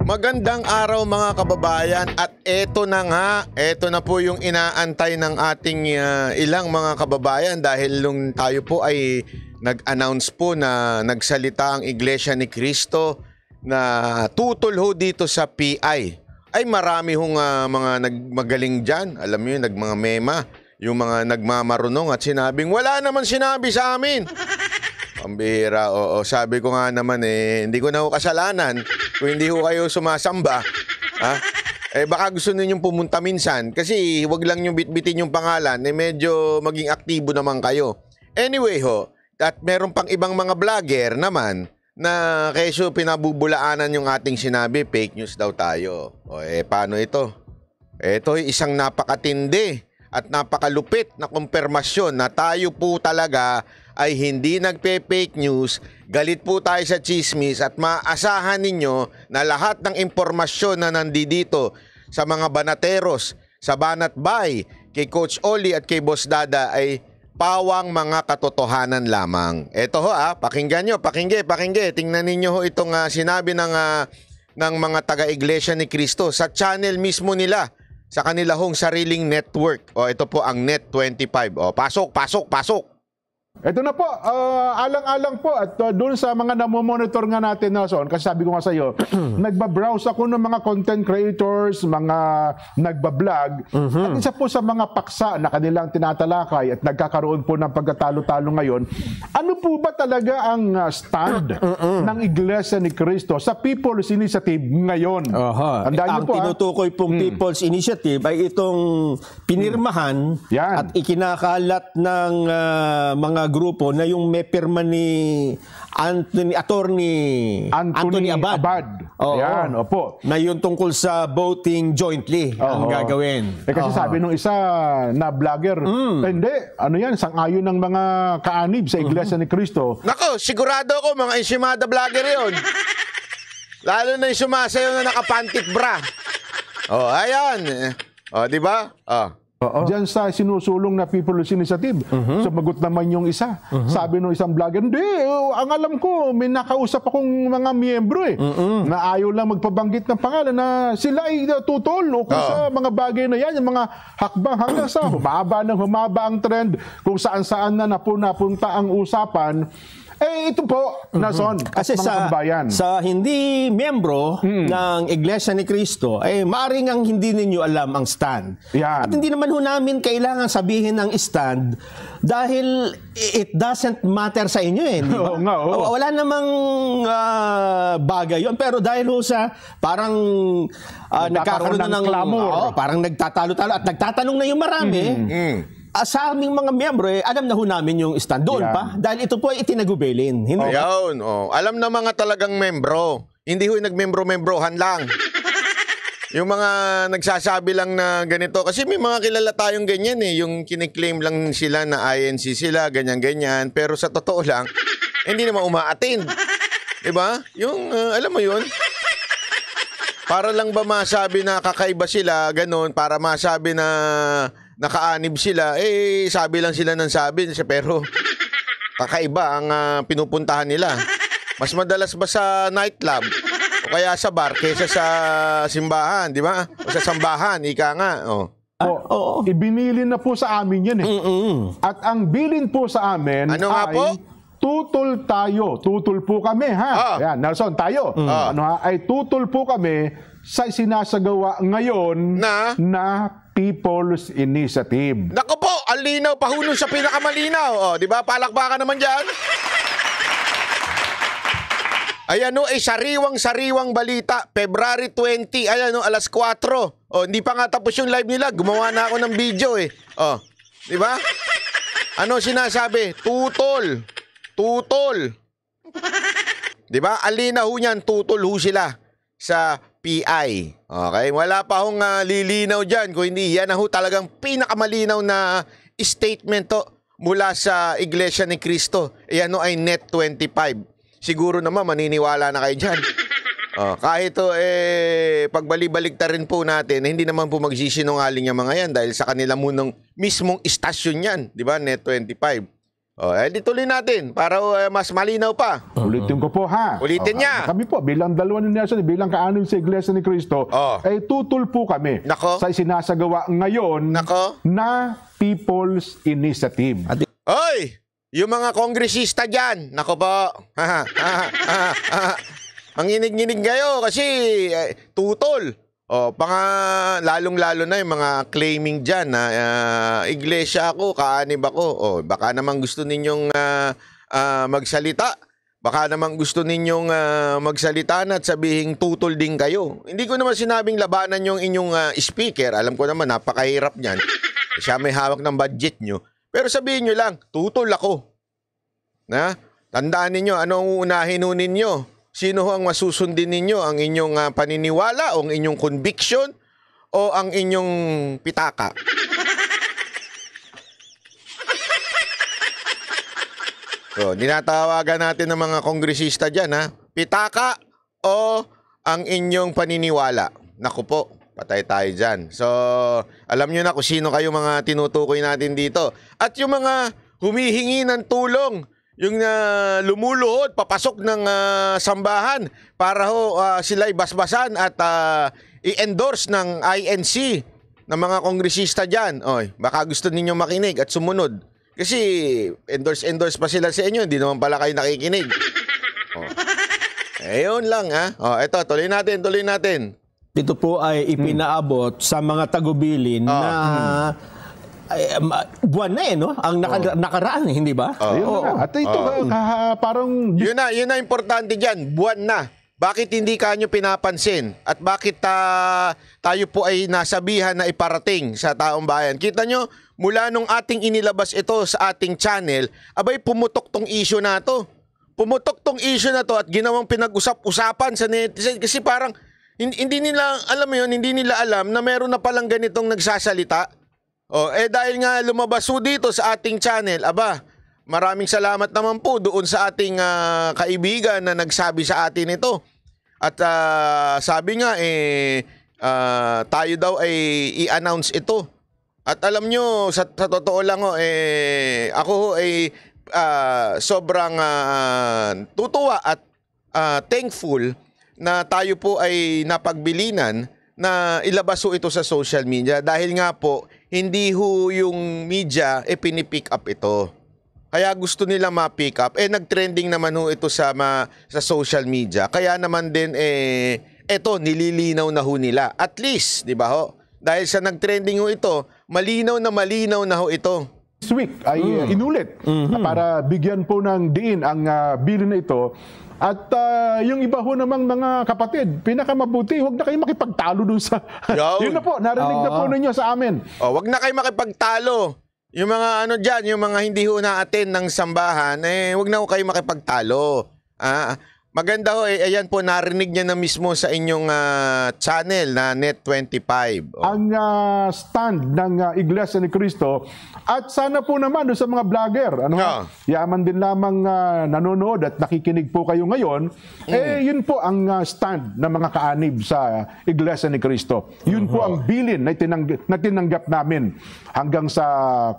Magandang araw mga kababayan at eto na nga, eto na po yung inaantay ng ating ilang mga kababayan dahil nung tayo po ay nag-announce po na nagsalita ang Iglesia ni Cristo na tutol ho dito sa PI. Ay marami hong mga nagmagaling dyan, alam mo yun, mga mema, yung mga nagmamarunong at sinabing wala naman sinabi sa amin. Pambihira, oo. Sabi ko nga naman hindi ko na ho kasalanan kung hindi ho kayo sumasamba. Ha? Baka gusto ninyong pumunta minsan kasi wag lang yung bitbitin yung pangalan, medyo maging aktibo naman kayo. Anyway ho, at meron pang ibang mga vlogger naman na keso pinabubulaanan yung ating sinabi, fake news daw tayo. Paano ito? Ito isang napakatindi at napakalupit na kumpirmasyon na tayo po talaga ay hindi nagpe-fake news, galit po tayo sa chismis at maasahan ninyo na lahat ng impormasyon na nandito sa mga banateros, sa Banat Bay, kay Coach Oli at kay Boss Dada ay pawang mga katotohanan lamang. Ito ho pakinggan nyo, pakingge. Tingnan ninyo ho itong sinabi ng mga taga-Iglesia ni Cristo sa channel mismo nila, sa kanila hong sariling network. Ito po ang Net25. Pasok. Ito na po, alang-alang po at doon sa mga namomonitor nga natin, Nelson, kasi sabi ko nga sa iyo, nagbabrowse ako ng mga content creators, mga nagbablog, at isa po sa mga paksa na kanilang tinatalakay at nagkakaroon po ng pagkatalo-talo ngayon, ano po ba talaga ang stand ng Iglesia ni Cristo sa People's Initiative ngayon? Ang tinutukoy pong People's Initiative ay itong pinirmahan at ikinakalat ng mga grupo na yung may pirma ni Attorney Abad. Yan, opo. Na yung tungkol sa voting jointly ang gagawin. Kasi sabi nung isa na vlogger, hindi, ano yan, sang-ayon ng mga kaanib sa Iglesia ni Cristo. Nako, sigurado ako mga insimada vlogger yon. Lalo na yung sumasayaw na nakapantit bra. Ayan. Di ba? Diyan sa sinusulong na People's Initiative. Sumagot naman yung isa. Sabi nung isang vlogger, hindi, ang alam ko, may nakausap akong mga miyembro na ayaw lang magpabanggit ng pangalan na sila ay tutol kung sa mga bagay na yan, yung mga hakbang hanggang sa humaba ang trend, kung saan-saan na napunta ang usapan. Ito po, Nason, kasi sa hindi miyembro ng Iglesia ni Cristo, maaring ang hindi ninyo alam ang stand. At hindi naman ho namin kailangan sabihin ang stand dahil it doesn't matter sa inyo Wala namang bagay yun. Pero dahil ho sa parang nagkakaroon na ng clamor, parang nagtatalo-talo at nagtatanong na yung marami, sa aming mga miyembro, alam na ho namin yung stand doon pa. Dahil ito po ay itinagubelin. Ayun, alam na mga talagang membro. Hindi ho yung nagmembro-membrohan lang. Yung mga nagsasabi lang na ganito. Kasi may mga kilala tayong ganyan yung kiniklaim lang sila na INC sila, ganyan-ganyan. Pero sa totoo lang, hindi naman umaattend. Diba? Yung, alam mo yun? Para lang ba masabi na kakaiba sila, ganun, para masabi na nakaanib sila, sabi lang sila ng sabi, pero kakaiba ang pinupuntahan nila. Mas madalas ba sa nightclub o kaya sa bar kaysa sa simbahan, di ba? O sa sambahan, ika nga. Ibinilin na po sa amin yan At ang bilin po sa amin tutol tayo. Tutol po kami, Yan, Nelson, tayo. Ay tutol po kami sa sinasagawa ngayon na People's Initiative. Naku po, ang linaw, pahulong sa pinakamalinaw. Di ba? Palakbakan naman dyan. Ayan sariwang-sariwang balita. February 20, alas 4. Hindi pa nga tapos yung live nila. Gumawa na ako ng video Di ba? Ano sinasabi? Tutol. Di ba? Ang linaw niyan, tutol sila sa PI. Okay? Wala pa hong lilinaw dyan. Kung hindi, yan ho talagang pinakamalinaw na statement mula sa Iglesia ni Cristo. Yan ay Net25. Siguro naman maniniwala na kayo dyan. Kahit pagbalik-balik rin po natin, hindi naman po magsisinungaling yung mga yan dahil sa kanila munang mismong istasyon yan. Di ba? Net25. Di tuloy natin para mas malinaw pa. Ulitin ko po ha. Ulitin niya. Kami po, bilang dalawa ni Nelson, bilang kaanib sa Iglesia ni Cristo, ay tutol po kami sa isinasagawa ngayon na People's Initiative. Oy! Yung mga kongresista dyan, nako po. Manginig-nginig kayo kasi tutol. Lalong-lalo na yung mga claiming dyan na iglesia ako, kaanib ako. Baka naman gusto ninyong magsalita. Baka naman gusto ninyong magsalita na at sabihin tutol din kayo. Hindi ko naman sinabing labanan yung inyong speaker. Alam ko naman, napakahirap niyan. Siya may hawak ng budget nyo. Pero sabihin nyo lang, tutol ako. Tandaan ninyo, anong uunahin ninyo? Sino ang masusundin ninyo? Ang inyong paniniwala o ang inyong conviction o ang inyong pitaka? Dinatawagan natin ng mga kongresista dyan, pitaka o ang inyong paniniwala? Naku po, patay tayo dyan. So, alam nyo na kung sino kayo mga tinutukoy natin dito. At yung mga humihingi ng tulong, yung lumuluhod, papasok ng sambahan para sila'y basbasan at i-endorse ng INC ng mga kongresista dyan. Baka gusto ninyo makinig at sumunod. Kasi endorse pa sila sa inyo, hindi naman pala kayo nakikinig. Yun lang Ito, tuloy natin. Ito po ay ipinaabot sa mga tagubilin na buwan na no? Ang nakaraan, hindi ba? At ito parang... Yun na importante dyan, buwan na. Bakit hindi kanyo pinapansin? At bakit tayo po ay nasabihan na iparating sa taong bayan? Kita nyo, mula nung ating inilabas ito sa ating channel, abay pumutok tong issue na to. Pumutok tong issue na to at ginawang pinag-usap-usapan sa netizen. Kasi parang hindi nila, alam mo yun, hindi nila alam na meron na palang ganitong nagsasalita. Dahil nga lumabas dito sa ating channel, maraming salamat naman po doon sa ating kaibigan na nagsabi sa atin ito. At sabi nga, tayo daw ay i-announce ito. At alam nyo, sa totoo lang ako ay sobrang tutuwa at thankful na tayo po ay napagbilinan na ilabas ito sa social media dahil nga po hindi yung media pinipick up ito. Kaya gusto nila ma-pick up. Nag-trending naman ito sa social media. Kaya naman din eto nililinaw na nila. At least, di ba dahil sa nag-trending ito, malinaw na ito. This week ay inulit para bigyan po ng diin ang bilin na ito. At yung iba namang mga kapatid, pinakamabuti, huwag na kayo makipagtalo dun sa... Yun na po, narinig na po ninyo sa amin. Huwag na kayo makipagtalo. Yung mga dyan, yung mga hindi na-attend ng sambahan, huwag na kayo makipagtalo. Maganda ayan po, narinig niya na mismo sa inyong channel na Net25. Ang stand ng Iglesia ni Cristo. At sana po naman doon sa mga vlogger, yaman din lamang nanonood at nakikinig po kayo ngayon, yun po ang stand ng mga kaanib sa Iglesia ni Cristo. Yun po ang bilin na tinanggap namin hanggang sa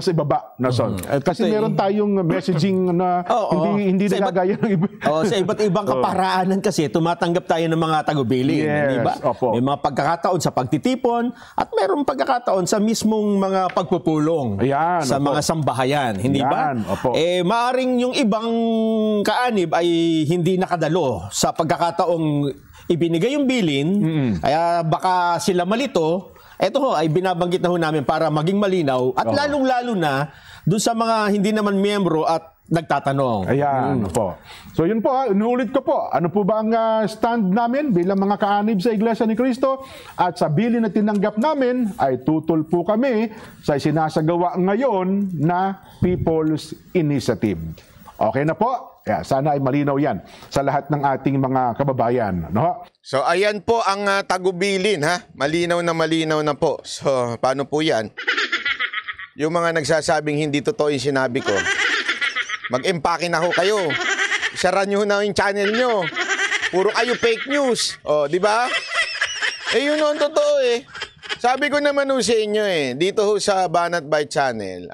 ibaba na son. Kasi meron tayong messaging na hindi nagagaya ng iba. Sa iba't ibang kaparaanan kasi tumatanggap tayo ng mga tagubilin, di ba? May mga pagkakataon sa pagtitipon at mayroong pagkakataon sa mismong mga pagpupulong sa mga sambahayan, hindi ba? Maaring yung ibang kaanib ay hindi nakadalo sa pagkakataong ibinigay yung bilin, kaya baka sila malito. Ito ay binabanggit na namin para maging malinaw at lalong-lalo na doon sa mga hindi naman miyembro at nagtatanong. Ayan po. So yun po, inuulit ko po. Ano po ba ang stand namin bilang mga kaanib sa Iglesia ni Cristo? At sa bilin na tinanggap namin ay tutol po kami sa sinasagawa ngayon na People's Initiative. Okay na po? Sana ay malinaw yan sa lahat ng ating mga kababayan. No? So ayan po ang tagubilin Malinaw na po. So paano po yan? Yung mga nagsasabing hindi totoo yung sinabi ko, mag-empake na kayo. Isara nyo na yung channel nyo. Puro kayo fake news. Di ba? Yun ang totoo Sabi ko naman sa inyo dito sa Banat by Channel,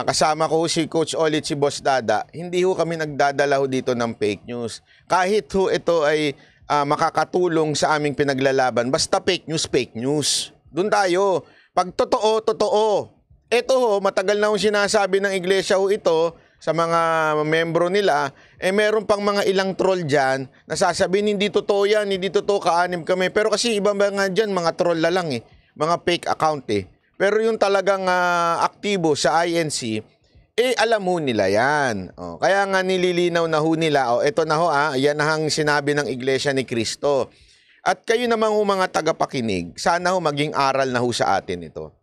kasama ko si Coach Olit, si Boss Dada, hindi ho kami nagdadala ho dito ng fake news. Kahit ho ito ay makakatulong sa aming pinaglalaban, basta fake news. Doon tayo. Pag totoo, totoo. Ito ho, matagal na ho sinasabi ng iglesia ho ito sa mga membro nila, meron pang mga ilang troll dyan na sasabihin, hindi totoo yan, hindi totoo, kaanim kami. Pero kasi iba nga dyan, mga troll na lang mga fake account Pero yung talagang aktibo sa INC, alam mo nila yan. Kaya nga nililinaw na ho nila, ito na ho, yan ang sinabi ng Iglesia ni Cristo. At kayo namang ho mga tagapakinig, sana ho maging aral na ho sa atin ito.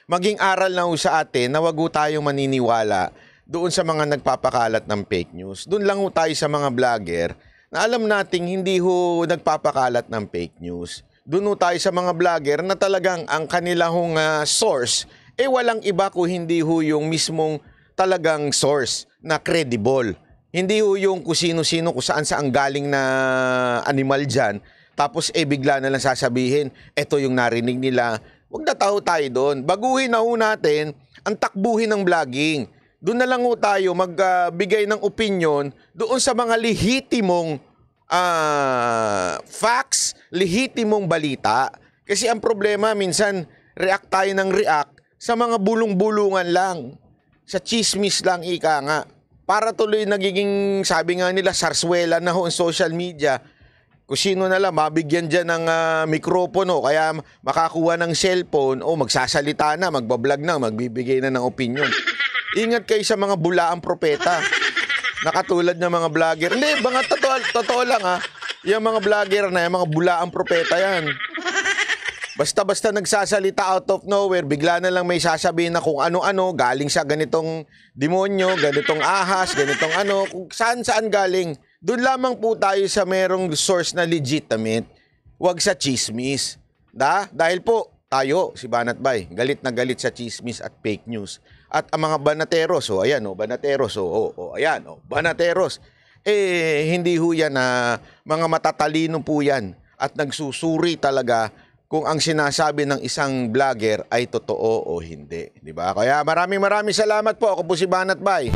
Maging aral na ho sa atin na wag ho tayong maniniwala doon sa mga nagpapakalat ng fake news. Doon lang ho tayo sa mga vlogger na alam nating hindi ho nagpapakalat ng fake news. Doon tayo sa mga vlogger na talagang ang kanilang source, walang iba kung hindi ho yung mismong talagang source na credible. Hindi ho yung kung sino-sino, kung saan-saan galing na animal dyan, tapos bigla na lang sasabihin, eto yung narinig nila. Huwag na tayo doon. Baguhin na ho natin ang takbuhin ng vlogging. Doon na lang ho tayo magbigay ng opinion doon sa mga lehitimong facts, lehitimong balita. Kasi ang problema, minsan, react tayo ng react sa mga bulong-bulungan lang. Sa chismis lang, ika nga. Para tuloy nagiging, sabi nga nila, sarswela na ho ang social media. Kung sino na lang, mabigyan dyan ng mikropono, kaya makakuha ng cellphone, magsasalita na, magbablog na, magbibigay na ng opinion. Ingat kayo sa mga bulaang propeta. Nakatulad ng mga vlogger. Hindi, mga totoo lang yung mga vlogger na, yung mga bulaang propeta yan. Basta-basta nagsasalita out of nowhere, bigla na lang may sasabihin na kung ano-ano, galing sa ganitong demonyo, ganitong ahas, ganitong kung saan-saan galing. Doon lamang po tayo sa merong source na legitimate, wag sa chismis. Dahil po, tayo, si Banat Bay, galit na galit sa chismis at fake news. At ang mga banateros, banateros, banateros, hindi ho yan mga matatalino po yan at nagsusuri talaga kung ang sinasabi ng isang vlogger ay totoo o hindi. Di ba? Kaya maraming salamat po. Ako po si Banat Bay.